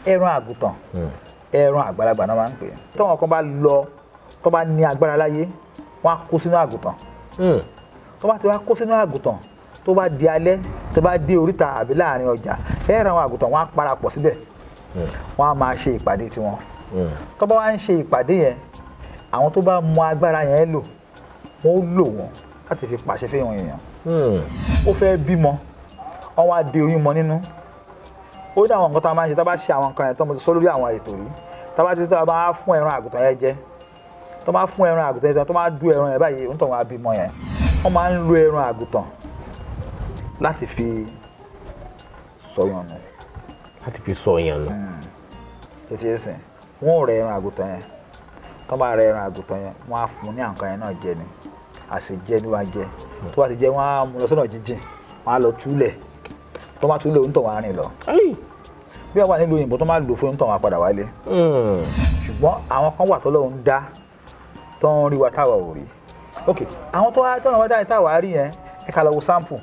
ẹran àgùntàn ẹran àgbàlagbà náà máa ń pè é. Tọ́wọn kan bá lọ tó bá ní agbára láyé wọ́n á kó sínú àgùntàn. Tó bá ti wá kó sínú àgùntàn tó bá di alẹ́ tó bá dé oríta àbí láàrin ọjà ẹran àwọn àgùntàn wọ́n á parapọ̀ síbẹ̀ wọ́n á máa ṣe ìpàdé tiwọn. Tó bá wá ń ṣe ìpàdé yẹn àwọn tó bá mọ agbára yẹn lò wọ́n ó lò wọ́n láti fi pàṣẹ fún èèyàn. Ó fẹ́ bímọ wọ́n wá de oyún mọ́ nínú. Ó ní àwọn nǹkan tó máa ń ṣe tá bá ṣe àwọn nǹkan yẹn tó mo ti sọ lórí àwọn ètò rí tá bá ti tó bá fún ẹran àgùntàn yẹn jẹ tó bá fún ẹran àgùntàn yẹn tó máa dú ẹran yẹn báyìí ń tọ̀ wọ́n á bímọ yẹn wọ́n máa ń lo ẹran àgùntàn láti fi sọyàn nù. Láti fi sọyàn nù. Ètí ẹ̀sìn wọ́n ò rẹ ẹran àgùntàn yẹn tó bá rẹ ẹran àgùntàn yẹn wọ́n á fún ní àǹkan yẹn náà jẹ ni àṣejẹ ni wọ́n á jẹ tó bá ti jẹ wọ́n á mú lọ sọ́nà jíjìn wọ́n á lọ túlẹ̀ tó máa túlẹ̀ ń tọ̀ wọ́n á rìn lọ. Bí wọ́n wà nílùú òyìnbó tó máa lò fún ń tọ̀ wọ́n á padà wálé. Ṣùgbọ́n àwọn kan wà tọ́lọ́run dá tó ń rí wa táwa ò rí. Ok àwọn tó wá tọ́nà wá dá táwa rí yẹn ẹ ká lọ wo sample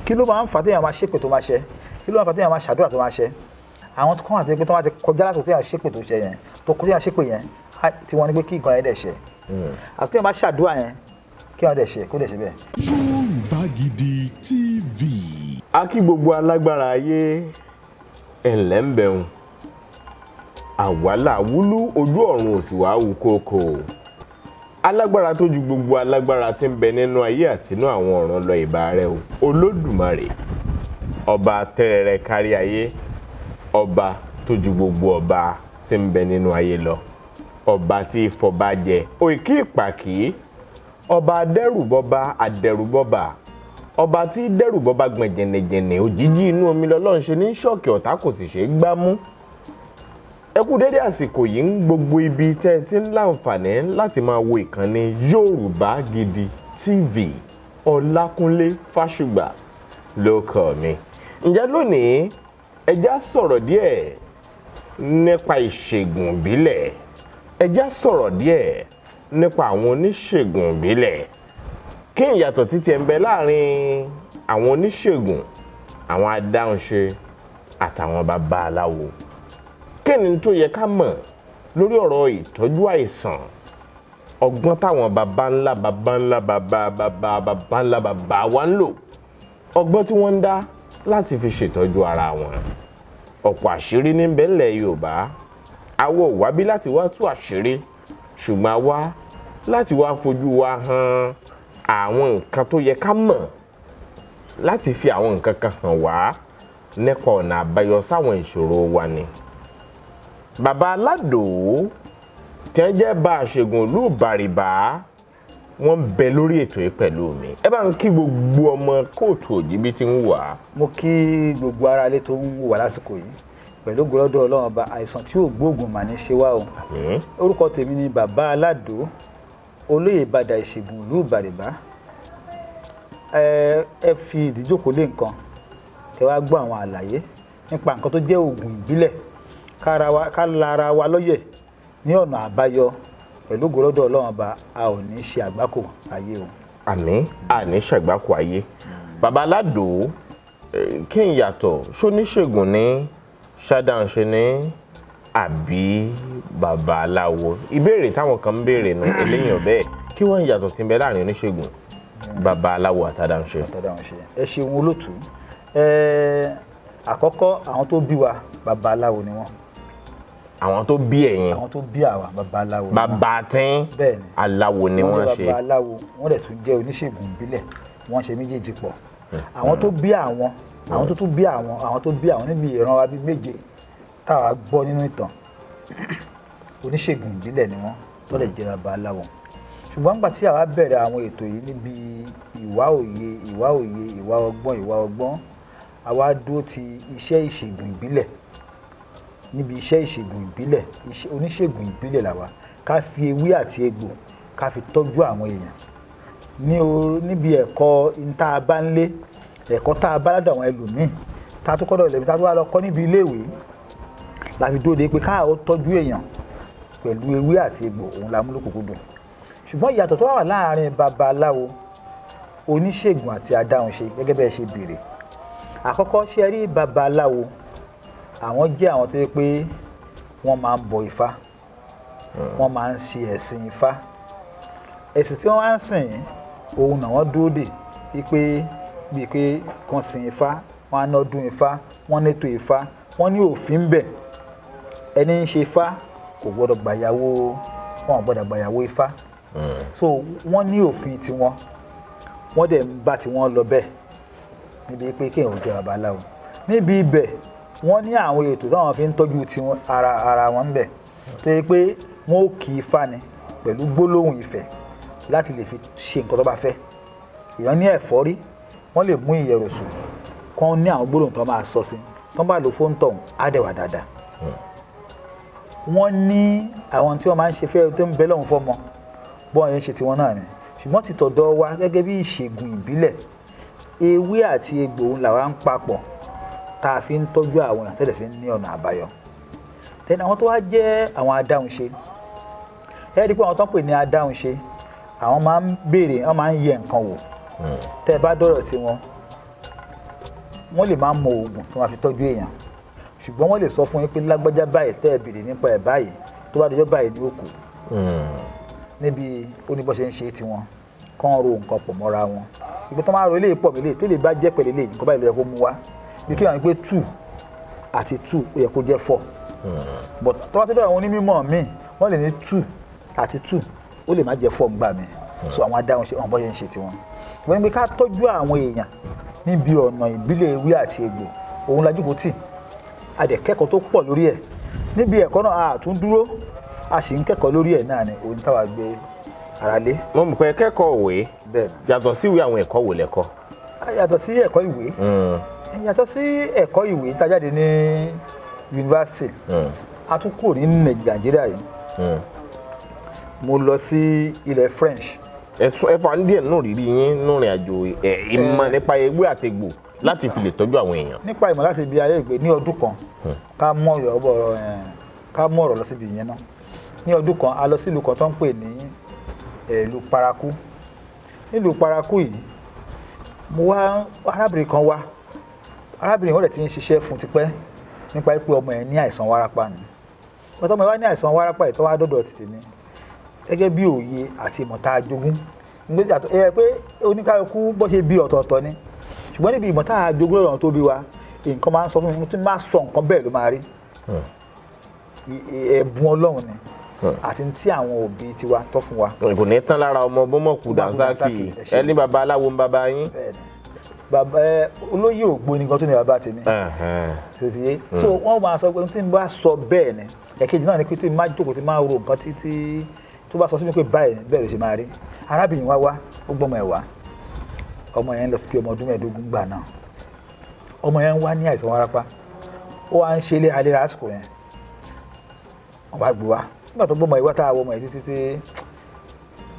kí ló máa ń fà téèyàn máa ṣépè tó máa ṣẹ kí ló máa ń fà téèyàn máa ṣàdúrà tó máa ṣẹ. Àwọn kan wà pé tó máa ti kọjá láti téèyàn ṣépè tó ṣẹ yẹn tó kọjá ṣépè yẹn tí wọ́n ní pé kí nǹkan yẹn dẹ̀ ṣẹ àti téèyàn bá ṣàdúrà yẹn kí wọ́n dẹ̀ ṣẹ kó dẹ̀ ṣe bẹ́ẹ̀. Yorùbá Gidi TV. A kí gbogbo alágbára ayé ẹ̀ǹlẹ́ ń bẹ̀rùn àwálà wúlú ojú ọ̀run òsì wá wù kókó alágbára tó ju gbogbo alágbára tí ń bẹ nínú ayé àtinú àwọn ọ̀run lọ ìbà rẹ o Olódùmarè ọba tẹ́rẹrẹ kárí ayé ọba tó ju gbogbo ọba tí ń bẹ nínú ayé lọ ọba tí ìfọba jẹ òkè ìpàkì ọba adẹ́rùbọba adẹ́rùbọba ọba tí dẹ́rùbọba gbọ̀n jẹ̀nẹ̀jẹ̀nẹ̀ òjijì inú omi lọ́lọ́run ṣe ní ṣọ́ọ̀kì ọ̀tá kò sì ṣe é gbámú. Ẹ kú dédé àsìkò yìí ń gbogbo ibi tẹ́ ẹ ti ń láǹfààní láti máa wo ìkànnì Yorùbá Gidi TV Ọlákúnlé Fásùgbà ló kọ mi. Ǹjẹ́ lónìí ẹ já sọ̀rọ̀ díẹ̀ nípa ìṣègùn ìbílẹ̀ ẹ já sọ̀rọ̀ díẹ̀ nípa àwọn oníṣègùn ìbílẹ̀ kí ìyàtọ̀ títí ẹ̀ ń bẹ láàrin àwọn oníṣègùn àwọn adáhunṣe àtàwọn babaláwo kí ni tó yẹ ká mọ̀ lórí ọ̀rọ̀ ìtọ́jú àìsàn ọgbọ́n táwọn baba ńlá wa ń lò ọgbọ́n tí wọ́n ń dá láti fi ṣètọ́jú ara wọn ọ̀pọ̀ àṣírí ní bẹ́ẹ̀lẹ̀ Yorùbá àwa ò wá bí láti wá tú àṣírí ṣùgbọ́n a wá láti wá fojú wa hàn àwọn nǹkan tó yẹ ká mọ̀ láti fi àwọn nǹkan kan hàn wá nípa ọ̀nà àbáyọ sáwọn ìṣòro wa ni. Bàbá Aládò tí wọ́n jẹ́ bá àṣègùn ìlú Bàrìbà wọ́n ń bẹ lórí ètò yìí pẹ̀lú mi. Ẹ bá ń kí gbogbo ọmọ kóòtù òjìbí tí ń wà. Mo kí gbogbo ara ilé tó ń wà lásìkò yìí pẹ̀lú gbọ́dọ̀ Ọlọ́run ọba àìsàn tí ò gbóògùn mà ní ṣe wá o. Orúkọ tèmi ni Bàbá Aládò olóyè Ìbàdàn ìṣègùn ìlú Bàrìbà. Ẹ fi ìdíjókòó lé nǹkan kẹ wá gbọ́ àwọn àlàyé nípa nǹkan tó jẹ́ oògùn ìbílẹ̀ ká lára wa lọ́yẹ̀ ní ọ̀nà àbáyọ pẹ̀lú gbọ́dọ̀ Ọlọ́run ọba a ò ní ṣe àgbákò ayé o. Àmín a ní ṣàgbákò ayé. Bàbá Aládò kí n yàtọ̀ ṣoníṣègùn ní ṣádáǹṣe ní àbí babaláwo ìbéèrè táwọn kan ń béèrè nù eléyìn ọ̀bẹ́ kí wọ́n yàtọ̀ tí ń bẹ láàrin oníṣègùn babaláwo àtàdáǹṣe. Ẹ ṣeun olótùú. Àkọ́kọ́ àwọn tó bí wa babaláwo ni wọ́n. Àwọn tó bí ẹ̀yin. Àwọn tó bí àwa babaláwo ni wọ́n. Bàbá tín aláwo ni wọ́n ṣe. Babaláwo wọ́n dẹ̀ tún jẹ́ oníṣègùn ìbílẹ̀ wọ́n ṣe méjèèjì pọ̀. Àwọn tó bí àwọn tó tún bí àwọn tó bí àwọn níbi ìran wa bíi méje táwa gbọ́ nínú ìtàn oníṣègùn ìbílẹ̀ ni wọ́n tó lè jẹ́ babaláwo. Ṣùgbọ́n nígbà tí àwa bẹ̀rẹ̀ àwọn ètò yìí níbi ìwà ọgbọ́n àwa dúró ti iṣẹ́ ìṣègùn ìbílẹ̀ níbi iṣẹ́ ìṣègùn ìbílẹ̀ oníṣègùn ìbílẹ̀ làwa ká fi ewé àti egbò ká fi tọ́jú àwọn èèyàn níbi ẹ̀kọ́ tá a bá ń lé ẹ̀kọ́ tá a bá lọ́dọ̀ àwọn ẹlòmíì tá a tó kọ́dọ̀ lẹ́bi tá a tó wá lọ kọ́ níbi iléèwé la fi dóde pé ká ó tọ́jú èèyàn pẹ̀lú ewé àti egbò òun la mú lókùnkúndùn. Ṣùgbọ́n ìyàtọ̀ tó wà láàárín babaláwo oníṣègùn àti adáhunṣe gẹ́gẹ́ bẹ́ẹ̀ ṣe béèrè. Àkọ́kọ́ ṣe rí babaláwo àwọn jẹ́ àwọn tó yẹ pé wọ́n máa ń bọ Ifá wọ́n máa ń ṣe ẹ̀sìn Ifá ẹ̀sìn tí wọ́n wá ń sìn òun náà wọ́n dúró dè wípé bíi pé kan sìn Ifá wọ́n á nọ́dún Ifá wọ́n nètò Ifá wọ́n ní òfin bẹ̀ ẹni ń ṣe Ifá kò gbọ́dọ̀ gbàyàwó wọn ò gbọ́dọ̀ gbàyàwó Ifá so wọ́n ní òfin tiwọn wọ́n dẹ̀ ń bá tiwọn lọ bẹ́ẹ̀ níbi pé kéèyàn ò jẹ́ babaláwo níbi ibẹ̀ wọ́n ní àwọn ètò táwọn fi ń tọ́jú tiwọn ara wọn bẹ̀ tó yẹ pé wọ́n ó kí Ifá ni pẹ̀lú gbólóhùn ìfẹ́ láti lè fi ṣe nǹkan tó bá fẹ́ èèyàn ní ẹ̀fọ́rí wọ́n lè mú ìyẹ̀rọ̀sùn kan ní àwọn gbólóhùn tó máa sọ sí tó bá lo fóònù tọ̀hún á dẹ̀ wà dáadáa wọ́n ní àwọn tí wọ́n máa ń ṣe fẹ́ tó ń bẹ lọ́hùn fọ́mọ bọ́n yẹn ṣe tiwọn náà ni ṣùgbọ́n ti tọ̀dọ̀ wa gẹ́gẹ́ bí ìṣègùn ìbílẹ̀ ewé àti egbò làwa ń papọ̀ tá a fi ń tọ́jú àwọn èèyàn tẹ́lẹ̀ fi ń ní ọ̀nà àbáyọ tẹ́lẹ̀ àwọn tó wá jẹ́ àwọn adáhunṣe ẹ rí i pé àwọn tó ń pè ní adáhunṣe àwọn máa ń béèrè wọ́n máa ń yẹ nǹkan wò tẹ́ ẹ bá dọ̀rọ̀ sí wọn wọ́n lè máa mọ oògùn tó máa fi tọ́jú èèyàn ṣùgbọ́n wọ́n lè sọ fún yín pé lágbájá báyìí tẹ́ ẹ béèrè nípa ẹ̀ báyìí tó bá dọjọ́ báyìí ní òkú níbi oníbọ̀ṣe ń ṣe tiwọn kán ro nǹkan pọ̀ mọ́ra wọn ibi tó máa ro eléyìí pọ̀ mí lè tẹ́lẹ̀ bá jẹ́ pẹ̀lú eléyìí nǹkan báyìí ló yẹ kó mú wá bí kí wọ́n pé 2 àti 2 ó yẹ kó jẹ́ 4 but tó bá tẹ́lẹ̀ àwọn onímọ̀ míì wọ́n lè ní 2 àti 2 ó lè má jẹ́ 4 ńgbà mi so àwọn adáhùn ṣe ọ̀nbọ̀ṣe ń ṣe tiwọn wọ́n ní pé ká tọ́jú àwọn èèyàn níbi ọ̀nà ìbílẹ̀ ewé àti egbò òun lajú kò tì a dẹ̀ kẹ́kọ̀ọ́ tó pọ̀ lórí ẹ̀ níbi ẹ̀kọ́ náà a tún dúró a sì ń kẹ́kọ̀ọ́ lórí ẹ̀ náà ni òun táwa gbé ara lé. mo mọ̀ pé kẹ́kọ̀ọ́ òwe yàtọ̀ sí ìwé àwọn ẹ̀kọ́ wò lẹ́kọ́. yàtọ̀ sí ẹ̀kọ́ ìwé yàtọ̀ sí ẹ̀kọ́ ìwé tá a jáde ní yunifásitì a tún kúrò ní Nàìjíríà yìí mo lọ sí ilẹ̀ French. ẹ̀fọ́ díẹ̀ nínú rírí yín nínú ìrìn àjò ìmọ̀ nípa ewé àtegbò láti fi lè tọ́jú àwọn èèyàn. nípa ìmọ̀ láti ibi ayé ìgbé ní ọdún kan ká mú ọ̀rọ̀ lọ síbi ìyẹn náà ní ọdún kan a lọ sí ìlú kan tó ń pè ní ìlú Paraku nílùú Paraku yìí mo wá arábìnrin kan wá arábìnrin wọn rẹ̀ ti ń ṣiṣẹ́ fún tipẹ́ nípa pé ọmọ ẹ̀ ní àìsàn wárápá ni ọmọ ẹ̀ wá ní àìsàn wárápá yìí tó wá dọ́dọ̀ títì ní gẹ́gẹ́ bí òye àti ìmọ̀ tá a jogún pé oníkálukú bó ṣe bí ọ̀tọ̀ọ̀tọ̀ ni ṣùgbọ́n níbi ìmọ̀ tá a jogún lọ́rọ̀ tó bí wa nǹkan máa ń sọ fún mi tí máa sọ nǹkan bẹ́ẹ̀ ló máa rí ẹ̀bùn Ọlọ́run ni àti tí àwọn òbí tiwa tọ́ fún wa. kò ní tán lára ọmọ bọ́mọ̀kù dànsákì ẹni bàbá aláwo ń bàbá yín. bàbá olóyè ògbóni gan tó ní bàbá tèmi. so wọ́n máa sọ pé tí n bá sọ bẹ́ẹ̀ ni ẹ̀kejì náà ni pé tí n má jókòó tí n má ro nǹkan títí tó bá sọ sí mi pé báyìí bẹ́ẹ̀ ló ṣe máa rí arábìnrin wa wá ó gbọ́mọ ẹ̀ wá ọmọ yẹn lọ sí ọmọ ọdún 15 gbà náà ọmọ yẹn wá ní àìsàn wárápá ó wá ń ṣe ilé alẹ́ lásìkò yẹn wọ́n bá gbé wá nígbà tó gbọ́mọ ìwá tá a wọ ọmọ yìí títí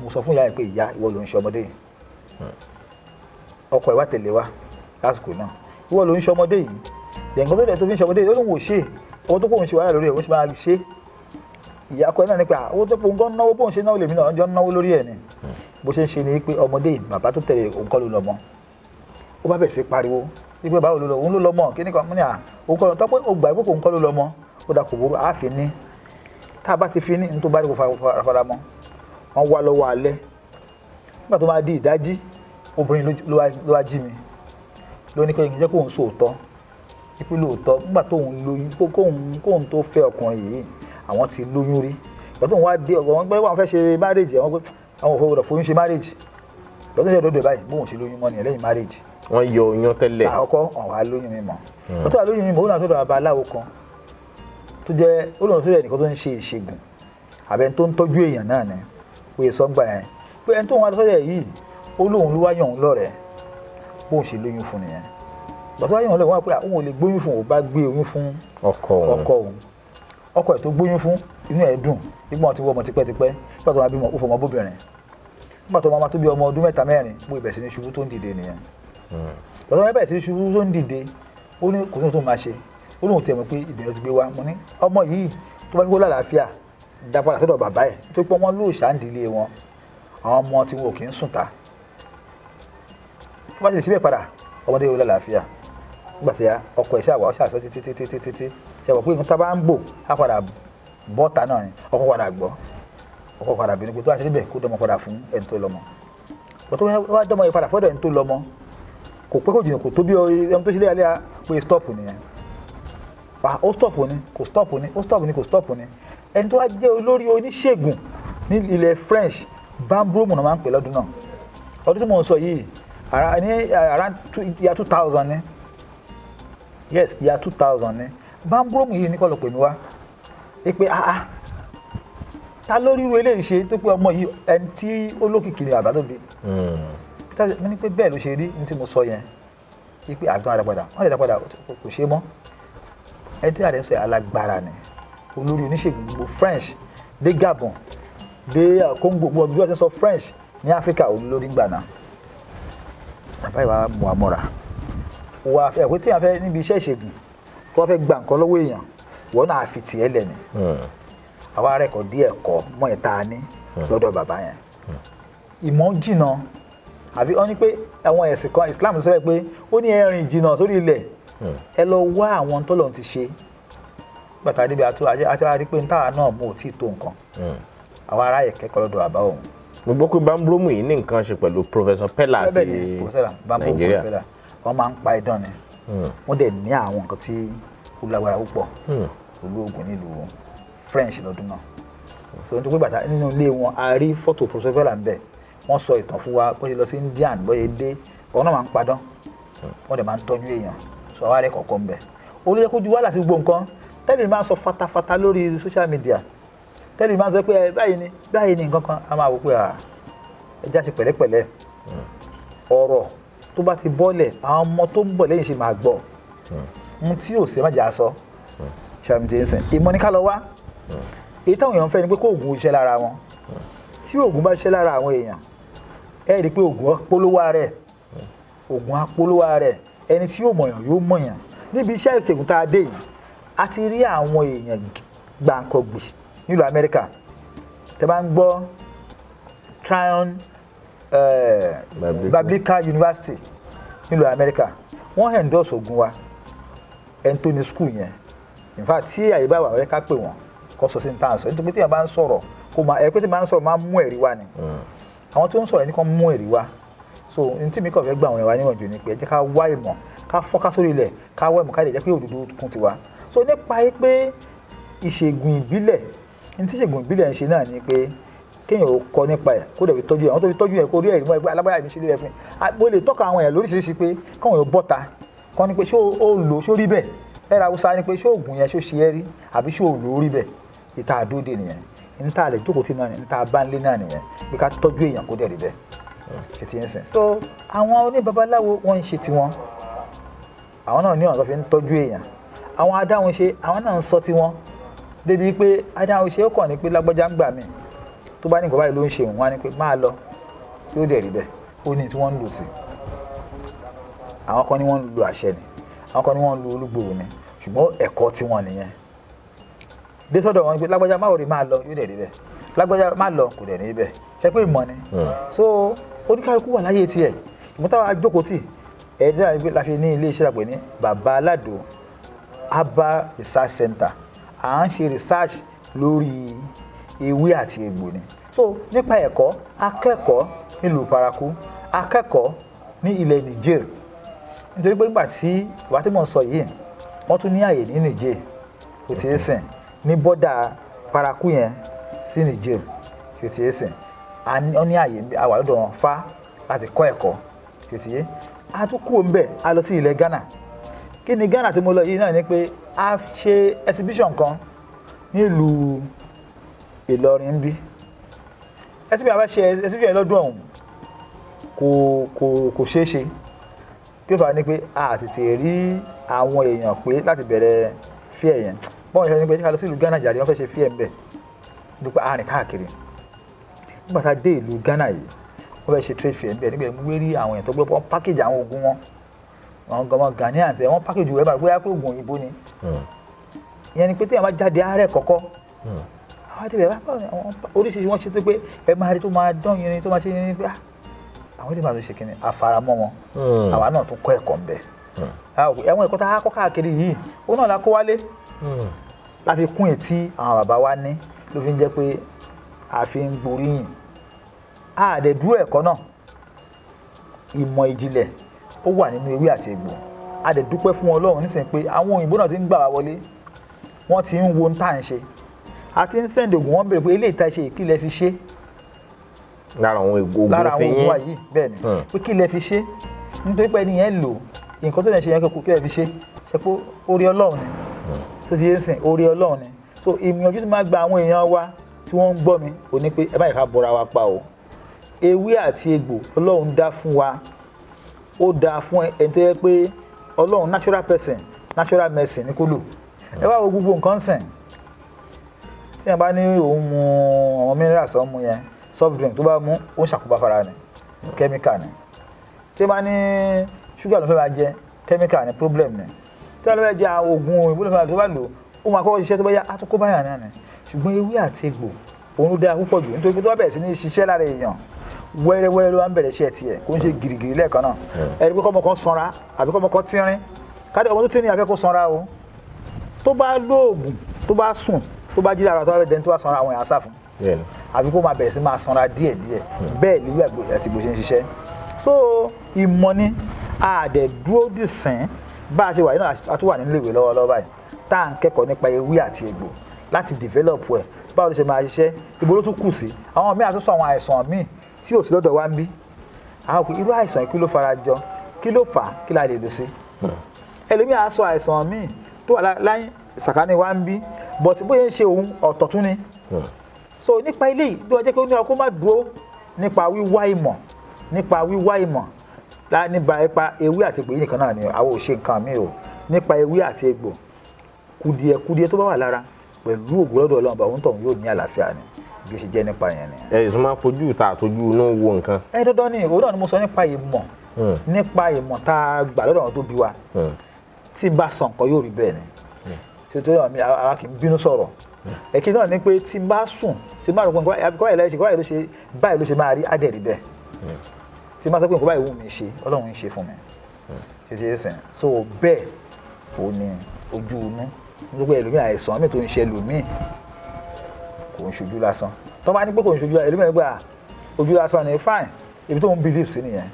mo sọ fún ìyá yẹn pé ìyá ìwọ ló ń ṣe ọmọdé yìí ọkọ ìwá tẹ̀lé wa lásìkò náà ìwọ ló ń ṣe ọmọdé yìí lẹ́yìn tó dẹ̀ tó fi ń ṣe ọmọdé yìí ó lóun ò ṣe owó tó kóun ṣe wàhálà lórí ẹ̀ ó ṣe máa ṣe ìyá akọ ẹ̀ náà ní pé owó tó kóun gan náwó bóun ṣe náwó lèmi náà jọ náwó lórí ẹ̀ ni bó ṣe ń ṣe ni pé ọmọdé yìí bàbá tó tẹ̀lé òun kọ́ ló lọ́mọ ó bá bẹ̀rẹ̀ sí pariwo wípé báwo ló lọ òun ló lọ́mọ kí ni kan mú ní òun kọ́ lọ tọ́ pé ó gbà pé òun kọ́ ló lọ́mọ ó dà kò burú àáfin ní tá a bá ti fi ní tó bá rí kó fara mọ́ wọ́n wá lọ́wọ́ alẹ́ nígbà tó máa di ìdájí obìnrin ló wá jí mi ló ní kí kóun sòótọ́ wípé lóòótọ́ nígbà tóun lóyún kóun tó fẹ́ ọkùnrin yìí àwọn ti lóyún rí ìgbà tóun wá dé ọgbọ̀n wọn pé wọn fẹ́ ṣe márèjì àwọn òfò fòyún ṣe márèjì lọ́dún ṣe dòdò báyìí bóun ṣe lóyún mọ́ ni lẹ́yìn márèjì. wọ́n yọ oyún tẹ́lẹ̀. àkọ́kọ́ ọ̀hún alóyún mi mọ̀ ó tó alóyún mi mọ̀ ó náà sọ́dọ̀ babaláwo kan tó jẹ́ olóòtú rẹ̀ nìkan tó ń ṣe ìṣègùn àbẹ̀ tó ń tọ́jú èèyàn náà ni pé sọ́gbà yẹn pé ẹni tó ń wá lọ́sọ̀rọ̀ yìí ó lóun ló wá yàn òun lọ́rẹ̀ẹ́ bóun ṣe lóyún fún nìyẹn lọ́tọ́ wáyàn òun lọ́wọ́ pé òun ò lè gbóyún fún òun bá gbé oyún fún ọkọ òun ọkọ ẹ̀ tó gbóyún fún inú ẹ̀ dùn nígbà wọn ti wọ ọmọ tipẹ́tipẹ́ nígbà tó máa bímọ ó fọmọ bóbìnrin nígbà tó máa tó bí ọmọ ọdún 3-4 bó ibẹ̀ sí ní ṣubú tó ń dìde nìyẹn lọ́tọ́ wọn bẹ̀rẹ̀ sí ní ṣubú tó ń dìde ó ní kò tó máa ṣe ó lóun tiẹ̀ mọ̀ pé ìbẹ̀rẹ̀ ti gbé wa mo ní ọmọ yìí tó bá fi kó lálàáfíà dá padà sọ́dọ̀ bàbá ẹ̀ tó pé wọ́n ló ṣàǹdílé wọn àwọn ọmọ tí wọn ò kì í sùn ta tó bá ti lè síbẹ̀ padà ọmọdé yóò lálàáfíà nígbà tí ọkọ ẹ̀ ṣàwọ̀ ṣàṣọ títí ṣàwọ̀ pé nǹkan tá bá ń bò á padà bọ́ta náà ni ọkọ padà gbọ́ ọkọ padà bínú pé tó àṣírí bẹ̀ kó dọ́mọ padà fún ẹni tó lọ́mọ tó wá dọ́mọ yìí padà fọ́dọ̀ ẹni tó lọ́mọ kò pé kò jìnnà kò tó bí ẹni tó ṣe léyà pé stop nìyẹn ó stop ni kò stop ni ó stop ni kò stop ni ẹni tó wá jẹ́ olórí oníṣègùn ní ilẹ̀ French bambromo náà máa ń pè lọ́dún náà ọdún tí mo ń sọ yìí around year 2000 ni yes year 2000 ni bambromo yìí ní kọ́ lọ pè mí wá pé ta lórí irú eléyìí ṣe tó pé ọmọ yìí ẹni tí ó lókìkí ni àbá tó bí mo ní pé bẹ́ẹ̀ ló ṣe rí ní tí mo sọ yẹn pé àbí wọ́n lè dá padà kò ṣe mọ́ ẹni tí àdé sọ yẹn alágbára ni olórí oníṣègùn gbogbo French dé Gabon dé Congo gbogbo ọdún ọdún sọ French ní Áfíríkà òun lórí gbà náà bàbá ìwà mú àmọ́ra wà fẹ́ pé tí wọ́n fẹ́ níbi iṣẹ́ ìṣègùn tí wọ́n fẹ́ gba nǹkan lọ́wọ́ èèyàn wọ́n náà fi tiẹ̀ lẹ̀ ni àwa arẹ́kọ̀ọ́ díẹ̀ kọ́ mọ́ ẹ̀ tá a ní lọ́dọ̀ bàbá yẹn ìmọ̀ jìnnà àbí wọ́n ní pé àwọn ẹ̀sìn kan Islam sọ pé ó ní ẹ̀rìn jìnnà sórí ilẹ̀ ẹ lọ wá àwọn tọ́lọ̀ ti ṣe bàtà débi àti àrí pé táwa náà mú ò tí ì tó nǹkan àwọn ará ẹ̀kẹ́kọ̀ọ́ lọ́dọ̀ àbá òun. mo gbọ́ pé bambromo yìí ní nǹkan ṣe pẹ̀lú Professor Pella àti Nàìjíríà wọ́n máa ń pa idán ni wọ́n dẹ̀ ní àwọn nǹkan tí ó lágbára púpọ̀ olóògùn nílùú French lọ́dún náà so nítorí bàtà nínú ilé wọn a rí fọ́tò Professor Pella ń bẹ̀ wọ́n sọ ìtàn fún wa bó ṣe lọ sí Indian bó ṣe dé ọ̀nà máa ń padán wọ́n dẹ̀ máa ń tọ́jú èèyàn sọ àwa rẹ̀ kọ̀ọ̀kan ń bẹ̀ ó lè kó ju wàhálà sí gbogbo nǹkan tẹ́lẹ̀ máa ń sọ fatafata lórí social media tẹ́lẹ̀ máa ń sọ pé báyìí ni nǹkan kan a máa wò pé ẹja ṣe pẹ̀lẹ́pẹ̀lẹ́ ọ̀rọ̀ tó bá ti bọ́lẹ̀ àwọn ọmọ tó ń bọ̀ lẹ́yìn ṣe máa gbọ́ ohun tí yóò ṣe má jà sọ ṣàmì tí ń sìn ìmọ̀ ní ká lọ wá èyí táwọn èèyàn fẹ́ ni pé kó oògùn iṣẹ́ lára wọn tí oògùn bá ṣiṣẹ́ lára àwọn èèyàn ẹ rí i pé oògùn apolówó rẹ̀ ẹni tí yóò mọ̀yàn yóò mọ̀yàn níbi iṣẹ́ ìṣègùn tá a dé yìí a ti rí àwọn èèyàn gbàǹkọ̀gbì nílùú Amẹ́ríkà tẹ́ bá ń gbọ́ Tryon Biblical University nílùú Amẹ́ríkà wọ́n endorse oògùn wa ẹni tó ní school yẹn in fact tí àyè bá wà wẹ́ ká pè wọ́n kó sọ sí ní tàn sọ nítorí tí èèyàn bá ń sọ̀rọ̀ kó máa ẹ̀pẹ́ tí máa ń sọ̀rọ̀ máa ń mú ẹ̀rí wá ni àwọn tó ń sọ̀rọ̀ ẹni kan mú ẹ̀rí wá so ní tí mi kàn fẹ́ gbà wọ́n wá níwọ̀n jù ni pé ẹ jẹ́ ká wá ìmọ̀ ká fọ́ká sórí ilẹ̀ ká wá ìmọ̀ ká lè jẹ́ pé òdodo kún tiwa so nípa pé ìṣègùn ìbílẹ̀ ní tí ìṣègùn ìbílẹ̀ ń ṣe náà ni pé kéèyàn ó kọ́ nípa ẹ̀ kó dẹ̀ fi tọ́jú ẹ̀ àwọn tó fi tọ́jú ẹ̀ kó rí ẹ̀rí mọ́ ẹgbẹ́ alágbára mi ṣe lé ẹ̀ fún mo lè tọ́ka àwọn èèyàn lóríṣiríṣi pé káwọn èèyàn bọ́ta kọ́ ni pé ṣé ó lò ṣó rí bẹ́ẹ̀ ẹ̀rọ Haúsá ni pé ṣé oògùn yẹn ṣó ṣe é rí àbí ṣé ò lò ó rí bẹ́ẹ̀ ìta àdóde nìyẹn níta àlẹ́ jókòó tí náà nìyẹn níta bá ń lé náà nìyẹn pé ká tọ́jú èèyàn kó dẹ̀ rí bẹ́ẹ̀ ṣe ti ń sìn. so àwọn oníbabaláwo wọ́n ń ṣe tiwọn àwọn náà ní ọ̀nà tó fi ń tọ́jú èèyàn àwọn adáhùn ṣe àwọn náà ń sọ tiwọn débi pé adáhùn ṣe ó kàn ní pé lágbájá ń gbà mí tó bá ní nǹkan báyìí ló ń ṣe òun wá ní pé máa lọ yóò dẹ̀ rí bẹ́ẹ̀ ó ní tí wọ́n ń lò sí àwọn kan ní wọ́n ń lo àṣẹ ni àwọn kan ní wọ́n ń lo olúgbòhùn ni ṣùgbọ́n ẹ̀kọ́ tí wọ́n nìyẹn dé sọ́dọ̀ wọn pé lágbájá má rí máa lọ yóò dẹ̀ rí bẹ́ẹ̀ lágbájá má lọ kò dẹ̀ rí bẹ́ẹ̀ ṣe pé ìmọ̀ ni so oníkálukú wà láyé tiẹ̀ ìmútáwá jókòó tì ẹ̀ẹ́dẹ́ àgbẹ̀ la fi ní ilé iṣẹ́ àpè ní Bàbá Aládò Herbal Research Center à ń ṣe research lórí ewé àti egbò ni so nípa ẹ̀kọ́ akẹ́kọ̀ọ́ nílùú Paraku akẹ́kọ̀ọ́ ní ilẹ̀ Niger nítorí pé nígbà tí ìwà tí mò ń sọ yìí wọ́n tún ní àyè ní Niger kò tí ì sìn ní bọ́dà Paraku yẹn sí Niger kò tí ì sìn wọ́n ní àyè àwà lọ́dọ̀ wọn fa láti kọ́ ẹ̀kọ́ kò tí ì a tún kúrò ńbẹ̀ a lọ sí ilẹ̀ Ghana kí ni Ghana tí mo lọ yìí náà ni pé a ṣe exhibition kan nílùú Ìlọrin bí ẹsibí àbá ṣe ẹsibí ẹ lọ́dún ọ̀hún kò ṣeé ṣe kí ó fà á ní pé a tètè rí àwọn èèyàn pé láti bẹ̀rẹ̀ fíẹ̀ yẹn bọ́n ṣe ní pé ká lọ sí ìlú Ghana jàre wọ́n fẹ́ ṣe fíẹ̀ ń bẹ̀ nípa àárín káàkiri nígbà tá a dé ìlú Ghana yìí wọ́n fẹ́ ṣe trade fair ń bẹ̀ níbẹ̀ mú rí àwọn èèyàn tó gbé wọ́n package àwọn oògùn wọn àwọn gọmọ Ghanaians ẹ̀ wọ́n package ẹ̀ bá gbé pé oògùn òyìnbó ni ìyẹn ni pé tí àwọn bá jáde àárẹ̀ kọ́kọ́ àwọn àdébẹ̀ bá oríṣiríṣi wọ́n ṣe tó pé ẹ máa rí tó máa dán yẹn tó máa ṣe yẹn pé àwọn èdè máa tó ṣe kíni àfaramọ́ wọn àwa náà tún kọ́ ẹ̀kọ́ ń bẹ̀ ẹ̀wọ̀n ẹ̀kọ́ tá a kọ́ káàkiri yìí ó náà la kó wálé la fi kún ètí àwọn bàbá wa ní ló fi ń jẹ́ pé a fi ń gboríyìn àdẹ̀dúró ẹ̀kọ́ náà ìmọ̀ ìjìnlẹ̀ ó wà nínú ewé àti egbò àdẹ̀dúpẹ́ fún Ọlọ́run nísìnyí pé àwọn òyìnbó náà ti ń gbà wá wọlé wọ́n ti ń wo ohun tá à ń ṣe àti ń sẹ́ǹdì ògùn wọn bèrè pé eléyìí tá a ṣe kí lẹ fi ṣe lára àwọn ògùn ti yín ògùn wa yìí bẹ́ẹ̀ ni pé kí lẹ fi ṣe nítorí pé ẹni yẹn lò nǹkan tó lè ṣe yẹn kí lẹ fi ṣe pé orí Ọlọ́run ni tó ti yé sìn orí Ọlọ́run ni so ìmìyànjú ti máa gba àwọn èèyàn wa tí wọ́n ń gbọ́ mi ò ní pé ẹ báyìí ká bọ́ra wa pa o ewé àti egbò Ọlọ́run dá fún wa ó dáa fún ẹni tó yẹ pé Ọlọ́run natural person natural medicine ní kó lò ẹ wá wo gbogbo nǹkan sìn tí ẹ bá ní òun mu àwọn minerals ọmú yẹn soft drink tó bá mú ó ń ṣàkóbá fara ni chemical ni tí ẹ bá ní ṣúgà ló fẹ́ máa jẹ chemical ni problem ni tí wọ́n fẹ́ jẹ oògùn òyìnbó ló fẹ́ máa tó bá lò ó máa kọ́kọ́ ṣiṣẹ́ tó bá yá á tó kó báyà náà ni ṣùgbọ́n ewé àti egbò òun ló dáa púpọ̀ jù nítorí pé tó bá bẹ̀rẹ̀ sí ní ṣiṣẹ́ lára èèyàn wẹ́rẹ́wẹ́rẹ́ ló máa ń bẹ̀rẹ̀ iṣẹ́ tiẹ̀ kó ń ṣe gìrìgìrì lẹ́ẹ̀kan náà ẹni pé kọ́mọ kan sanra àbí kọ́mọ kan tínrín káde ọmọ tó tínrín afẹ́ kó sanra o tó bá lóògùn tó bá sùn tó bá jí lára tó bá bẹ̀ dẹni tó bá sanra àwọn èèyàn sá fún àbí kó máa bẹ̀rẹ̀ sí máa sanra díẹ̀díẹ̀ bẹ́ẹ̀ lè wí àti bó ṣe ń ṣiṣẹ́ so ìmọ̀ ni àdẹ̀dúró dìsín bá a ṣe wà nínú àtúwà nínú ìwé lọ́wọ́lọ́wọ́ báyìí tá à ń kẹ́kọ̀ọ́ nípa ewé àti egbò láti develop ẹ̀ báwo ló ṣe máa ṣiṣẹ́ ibo ló tún kù sí àwọn míì àtúnṣe àwọn àìsàn míì tí ò sí lọ́dọ̀ wa ń bí àwọn kò irú àìsàn kí ló fara jọ kí ló fà á kí la lè lò sí ẹlòmíì á sọ àìsàn míì tó wà láyé sàkání wa ń bí but bóyá ń ṣe òun ọ̀tọ̀ tún ni so nípa ilé yìí bí wọ́n jẹ́ kí ó ní ọkọ́ má dúró nípa wíwá ìmọ̀ nípa ewé àti egbò yìí nìkan náà ni àwọn ò ṣe nǹkan míì o nípa ewé àti egbò kùdìẹ̀kùdìẹ̀ tó bá wà lára pẹ̀lú ògùn lọ́dọ̀ Ọlọ́run bá òun tọ̀hún yóò ní àlàáfíà ni bí ó ṣe jẹ́ nípa yẹn ni. ẹ ìsún máa fojú ìta àtọ́jú inú wo nǹkan. ẹ dandan ni òun náà ni mo sọ nípa ìmọ̀ tá a gbà lọ́dọ̀ àwọn tó bí wa tí n bá sọ nǹkan yóò rí bẹ́ẹ̀ ni ṣètò àmì àwa kì í bínú sọ̀rọ̀ ẹ̀kí náà ni pé tí n bá sùn tí n bá rò pé báyìí ló ṣe máa rí adẹ̀rí bẹ́ẹ̀ tí n bá sọ pé nǹkan báyìí wù mí ṣe Ọlọ́run ń ṣe fún mi ṣe sìn so bẹ́ẹ̀ ò ní ojú inú nígbà ẹlòmíì àìsàn mi tó ń ṣe ẹlòmíì kò ń ṣojú lásán tó bá ní pé kò ń ṣojú ẹlòmíì nígbà ojú lásán ni fine ibi tó ń believe sí nìyẹn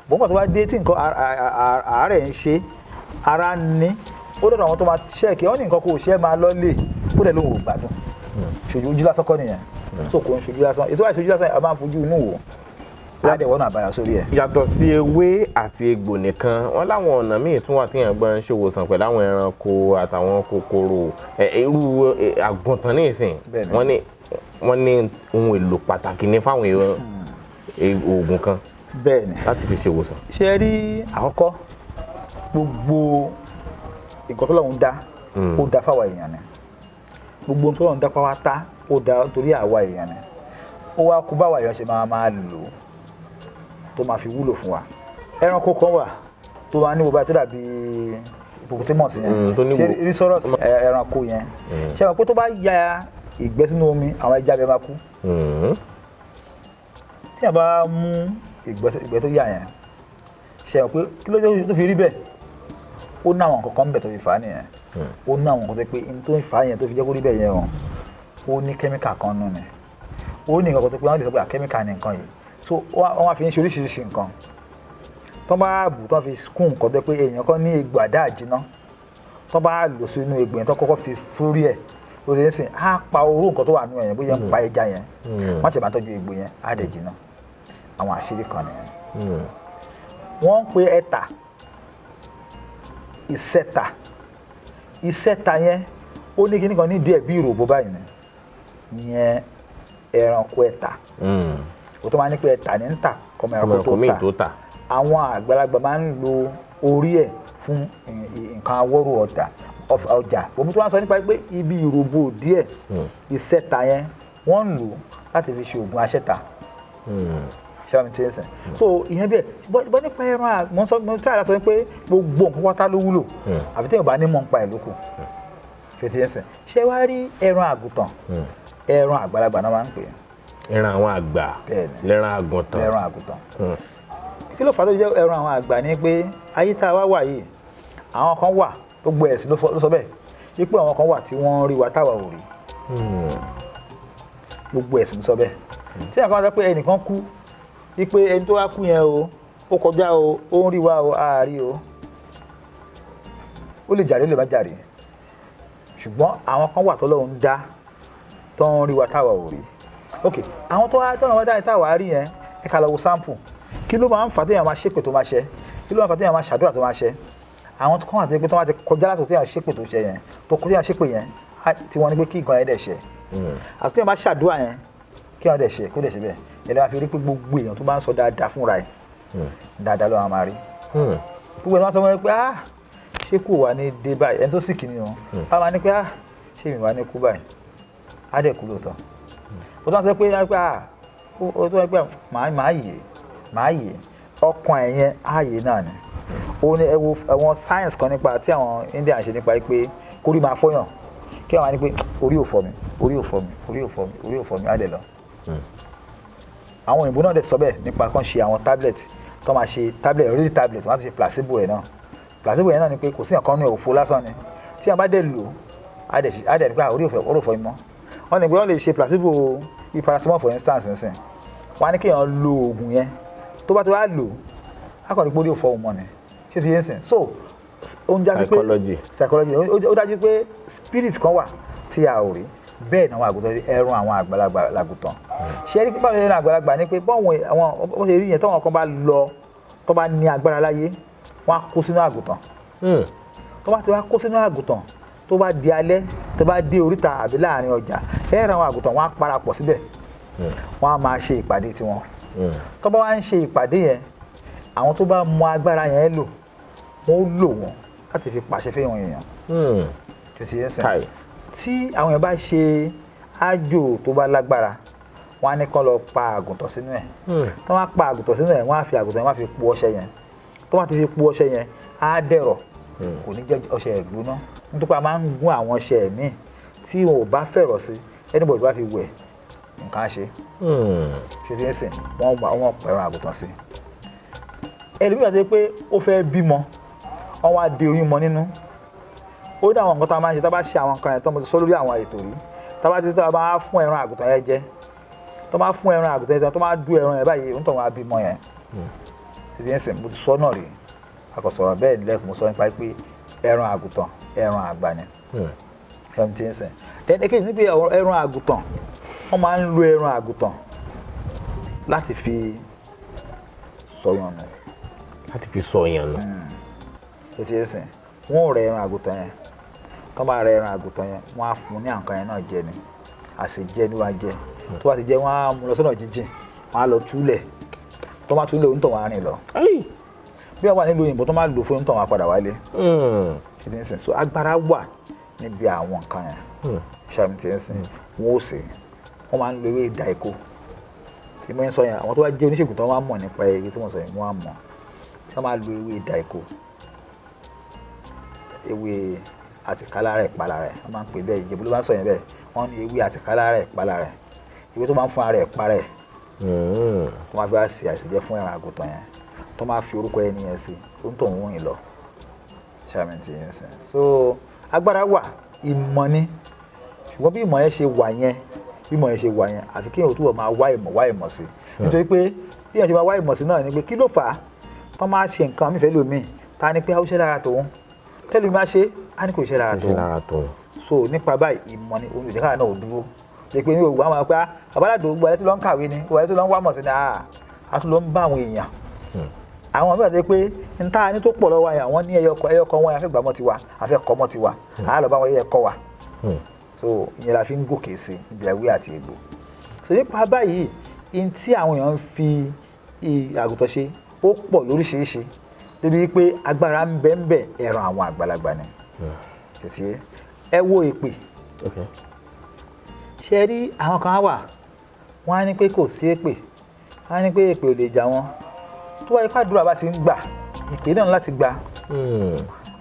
bọ́n tó bá dé tí nǹkan àárẹ̀ ń ṣe ara ní ó dọ̀dọ̀ àwọn tó máa ṣẹ́ẹ̀kì wọ́n ní nǹkan kò ṣe é máa lọ́lé ó dẹ̀ lóun ò gbádùn ṣojú ojú lásán kọ́ nìyẹn so kò ń ṣojú lásán ètò àìṣojú lásán a máa ń fojú inú wò ládẹ̀wọ́n náà àbáyọ sórí ẹ̀. yàtọ̀ sí ewé àti egbò nìkan wọ́n láwọn ọ̀nà míì tún wà téèyàn gbọ́n ń ṣòwòsàn pẹ̀lú àwọn ẹranko àtàwọn kòkòrò irú àgùntàn ní ìsìn wọ́n ní ohun èlò pàtàkì ní fáwọn oògùn kan láti fi ṣèwòsàn. ṣe rí àkọ́kọ́ gbogbo nǹkan tó lọ́hùn dá ó dá fáwa èèyàn ni gbogbo nǹkan tó lọ́hùn dá pátá ó dá torí àwa èèyàn ni ó wá kú báwa èèyàn ṣe máa lò ó tó máa fi wúlò fún wa ẹranko kan wà tó máa ní wo báyìí tó dàbí hippopotamus yẹn ṣe rhizoros ẹranko yẹn ṣe wọn pé tó bá ya ìgbẹ́ sínú omi àwọn ẹja bẹ́ẹ̀ máa kú tí a bá mú ìgbẹ́ tó yà yẹn ṣe wọn pé kí ló tó fi rí bẹ́ẹ̀ ó ní àwọn nǹkan kan bẹ̀ tó fi fà á nìyẹn ó ní àwọn nǹkan tó pé n tó ń fà á yẹn tó fi jẹ́ kó rí bẹ́ẹ̀ yẹn o ó ní kẹ́míkà kan nù ni ó ní nǹkan tó pé wọ́n lè sọ pé kẹ́míkà ni nǹkan yìí so wọ́n á fi ń ṣe oríṣiríṣi nǹkan tó bá bù tó fi kún nǹkan tó pé èèyàn kan ní egbò àdá àjìná tó bá lò sínú egbò yẹn tó kọ́kọ́ fi fúrí ẹ̀ ó lè sìn á pa orú nǹkan tó wà nínú ẹ̀yẹn bóyá ń pa ẹja yẹn wọ́n ṣe máa tọ́jú egbò yẹn á dẹ̀ jìnnà àwọn àṣírí kan nìyẹn. wọ́n ń pe ẹ̀tà ìṣẹ̀tà yẹn ó ní kíní kan ní díẹ̀ bí ìròbó báyìí ni ìyẹn ẹranko ẹ̀tà o tó máa ní pé ẹ̀tà ní ń tà kọ́mọ ẹranko tó tà àwọn àgbàlagbà máa ń lo orí ẹ̀ fún nǹkan awọ́rò ọjà òun tó wá sọ nípa pé ibi ìròbó díẹ̀ ìṣẹ̀tà yẹn wọ́n ń lò láti fi ṣe oògùn aṣẹ́ta ṣáà mi ti ń sìn so ìyẹn bẹ́ẹ̀ bọ́ nípa ẹran mo tí àlá sọ pé gbogbo nǹkan pátá ló wúlò àfi tí èèyàn bá ní mọ̀ nípa ẹ̀ lóko ṣe ti ń sìn ṣé wàá rí ẹran àgùntàn ẹran àgbàlagbà náà máa ń pè é ẹran àwọn àgbà lẹ́ran àgùntàn kí ló fà á tó jẹ́ ẹran àwọn àgbà ni pé ayé tá a wá wà yìí àwọn kan wà tó gbọ́ ẹ̀sìn ló sọ bẹ́ẹ̀ wípé àwọn kan wà tí wọ́n rí wa táwa ò rí gbogbo ẹ̀sìn sọ bẹ́ẹ̀ tí àwọn kan sọ pé ẹnìkan kú wípé ẹni tó wá kú yẹn o ó kọjá o ó ń rí wa o àárí o ó lè jàre ó lè má jàre ṣùgbọ́n àwọn kan wà tọ́lọ́run ń dá tó ń rí wa táwa ò rí ok àwọn tó wá tọ́lọ́run wá dá táwa rí yẹn ẹ ká lọ wo sample kí ló máa ń fà téèyàn máa ṣépè tó máa ṣẹ kí ló máa ń fà téèyàn máa ṣàdúrà tó máa ṣẹ àwọn tó kàn wá pé tó máa ti kọjá láti téèyàn ṣépè tó ṣẹ yẹn tó kọjá ṣépè yẹn tí wọ́n ní pé kí nǹkan yẹn dẹ̀ ṣẹ àti téèyàn bá ṣàdúrà yẹn kí wọ́n dẹ̀ ṣẹ kó dẹ̀ ṣe bẹ́ẹ̀ yẹn lè máa fi rí pé gbogbo èèyàn tó bá ń sọ dáadáa fúnra ẹ̀ dáadáa ló máa rí gbogbo èèyàn tó máa sọ pé ṣé kò wá ní dé báyìí ẹni tó sì kìíní o a máa ní pé ṣé mi wá ní kú báyìí á dẹ̀ kú lóòótọ́ ó tó ń sọ pé ó tó ń pẹ́ máa yè ọkàn ẹ̀ yẹn ààyè náà ni ó ní ẹ̀wọ̀n science kan nípa tí àwọn Indian ṣe nípa pé kórìí máa fọyàn kí wọ́n á ní pé orí ò fọ́ mi orí ò fọ́ mi orí ò fọ́ mi orí ò fọ́ mi á dẹ̀ lọ. àwọn òyìnbó náà dẹ̀ sọ bẹ́ẹ̀ nípa kan ṣe àwọn tablet tó máa ṣe tablet real tablet wọ́n á tún ṣe placebo ẹ̀ náà placebo ẹ̀ náà ni pé kò sí nǹkan ní òfo lásán ni tí a bá dẹ̀ lò á dẹ̀ nípa orí ò fọ́ mi mọ́ wọ́n ní pé wọ́n lè ṣe placebo bí paracetamol for instance nsìn wọ́n á ní kéèyàn lo oògùn yẹn tó bá ti wá lò á kàn ní pé orí ò fọ́ ọmọ ni ṣé ti yé nsìn so ó ń jáde pé psychology ó dájú pé spirit kan wà tí a ò rí bẹ́ẹ̀ náà àwọn àgùntàn ẹran àwọn àgbàlagbà làgùntàn ṣe rí pípa ẹran àgbàlagbà ni pé bọ́wọ̀n àwọn ó ṣe rí yẹn tọ́wọ́n kan bá lọ tó bá ní agbára láyé wọ́n á kó sínú àgùntàn tó bá ti wá kó sínú àgùntàn tó bá di alẹ́ tó bá dé oríta àbí láàrin ọjà ẹran àwọn àgùntàn wọ́n á parapọ̀ síbẹ̀ wọ́n á máa ṣe ìpàdé tiwọn tó bá wá ń ṣe ìpàdé yẹn àwọn tó bá mọ agbára yẹn lò wọ́n ó lò wọ́n láti fi pàṣẹ fẹ́yàn èèyàn tó ti yẹn sẹ́yìn tí àwọn èèyàn bá ṣe àjò tó bá lágbára wọ́n á ní kán lọ pa àgùntàn sínú ẹ̀ tó wọ́n á pa àgùntàn sínú ẹ̀ wọ́n á fi àgùntàn yẹn wọ́n á fi po ọṣẹ yẹn tó wọ́n á ti fi po ọṣẹ yẹn á dẹ̀rọ̀ kò ní jẹ́ ọṣẹ ìgbóná nítorí a máa ń gún àwọn ọṣẹ míì tí wọn ò bá fẹ̀rọ̀ sí anybody bá fi wẹ̀ nǹkan ṣe ṣe ti ń sìn wọ́n pẹ̀rọ àgùntàn sí ẹlòmíràn tó pé ó fẹ́ bímọ wọ́n wá de oyún mọ́ nínú ó dá àwọn nǹkan tá a máa ń ṣe tá a bá ṣe àwọn nǹkan yẹn tó mo ti sọ lórí àwọn ètò rí tá a bá ti tó a máa fún ẹran àgùntàn yẹn jẹ tó máa fún ẹran àgùntàn yẹn tó máa dú ẹran yẹn báyìí ń tọ̀ wọn á bímọ yẹn ṣe ti ń sìn mo ti sọ náà rí akọ̀sọ̀rọ̀ bẹ́ẹ̀ lẹ́kùn mo sọ nípa pé ẹran àgùntàn ẹran àgbà ni ẹran ti ń sìn èkejì níbi ẹran àgùntàn wọ́n máa ń lo ẹran àgùntàn láti fi sọyàn nù. láti fi sọyàn nù. ṣé ti ń sìn wọ́n ò rẹ ẹran àgùntàn yẹn tó bá rẹ ẹran àgùntàn yẹn wọ́n á fún ní àǹkan yẹn náà jẹ ni àṣejẹ ni wọ́n á jẹ tó bá ti jẹ wọ́n á mú lọ sọ́nà jíjìn wọ́n á lọ túlẹ̀ tó má túlẹ̀ onítọ̀ wọn á rìn lọ. bí wọ́n wà nílùú òyìnbó tó má lò fún onítọ̀ wọn á padà wálé. ṣé ti ń sìn so agbára wà níbi àwọn nǹkan yẹn ṣàmì ti ń sìn wọ́n ó sè wọ́n máa ń lo ewé ìdá èkó tí mo ń sọ yẹn àwọn tó bá jẹ́ oníṣègùn tó máa ń mọ̀ nípa èyí tí mo sọ yẹn wọ́n á mọ̀ tí wọ́n máa lo ewé ìdá èkó ewé àtìkálá rẹ̀ ìpalà rẹ̀ wọ́n máa ń pè bẹ́ẹ̀ Ìjẹ̀bú ló máa ń sọ yẹn bẹ́ẹ̀ wọ́n ní ewé àtìkálá rẹ̀ ìpalà rẹ̀ ewé tó máa ń fún ara ẹ̀ parẹ́ tó máa fi wá sí àìsèjẹ́ fún ẹran àgùntàn yẹn tó máa fi orúkọ ẹni yẹn sí tó ń tọ̀ ń rìn lọ ṣàmì ti yẹn sìn so agbára wà ìmọ̀ ni ṣùgbọ́n bí ìmọ̀ yẹn ṣe wà yẹn bí ìmọ̀ yẹn ṣe wà yẹn àfi kí èèyàn túbọ̀ máa wá ìmọ̀ sí nítorí pé bí èèyàn ṣe máa wá ìmọ̀ sí náà ni pé kí ló fà á tó máa ṣe nǹkan mí fẹ́ lómi ta ni pé ó ṣe lára tòun tẹ́lẹ̀ mi máa ṣe á ní kò ṣe lára tòun so nípa báyìí ìmọ̀ ni ohun ìjẹ́kára náà ò dúró ṣe pé ní òògùn àwọn apá àbálàdò gbọ́ ẹ tó lọ ń kàwé ni gbọ́ ẹ tó lọ ń wá mọ̀ sí ni a tún lọ ń bá àwọn èèyàn àwọn mìíràn tó pé n ta ní tó pọ̀ lọ́wọ́ yẹn àwọn ní ẹyọkọ wọn afẹ́ gbàmọ́ tiwa afẹ́ kọ́mọ́ tiwa àá lọ bá wọn ẹyẹ kọ́ wa so ìyẹn la fi ń gòkè sí ibi ẹ̀wé àti egbò so nípa báyìí in tí àwọn èèyàn ń fi àgùntàn ṣe ó pọ̀ lóríṣiríṣi débi pé agbára ń bẹ ẹran àwọn àgbàlagbà ni tètè ẹ wo èpè ṣe rí àwọn kan wà wọ́n á ní pé kò sí èpè wọ́n á ní pé èpè ò lè jà wọ́n tó wáyé pàdúrà bá ti ń gbà ìpè náà láti gbà